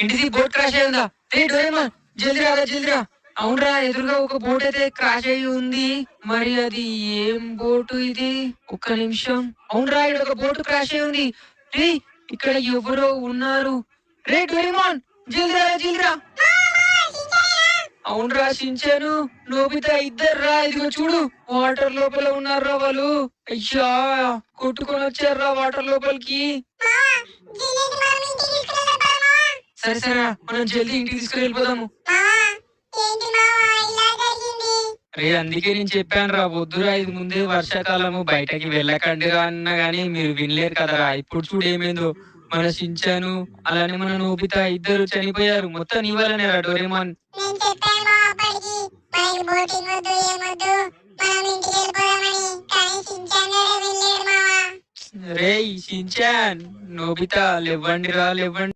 ఇంటిది boat crash అయి ఉందా? రే డోరేమాన్, జల్దీ రారా, జల్దీ రా. అవునరా, ఎదురుగా ఒక బోట్ అయితే క్రాష్ అయి ఉంది. మరి అది ఏం బోటు ఇది? ఒక్క నిమిషం. అవునరా, ఇక్కడ ఒక బోటు క్రాష్ అయి ఉంది. రే, ఇక్కడ ఎవరో ఉన్నారు. రే డోరేమాన్, జల్దీ రారా, జల్దీ రా. అవునరా షించాను, నోబితా ఇద్దర్రా. ఇదిగో చూడు, వాటర్ లోపల ఉన్నారా వాళ్ళు. అయ్యా, కొట్టుకొని వచ్చారా వాటర్ లోపలికి. సరే సరే, మనం జల్దీ ఇంటికి తీసుకుని వెళ్ళిపోదాము. రే, అందుకే నేను చెప్పాను రా, వద్దురా, ఇది ముందే వర్షాకాలము, బయటకి వెళ్ళకండి రా అన్నా గానీ మీరు వినలేరు కదరా. ఇప్పుడు చూడు ఏమైందో, మన షించాను అలానే మన నోబితా ఇద్దరు చనిపోయారు. మొత్తం నీ వల్లనే రా డోరేమాన్. రేయ్ షించాన్, నోబితా లేవ్వండి రా, లేవ్వండి.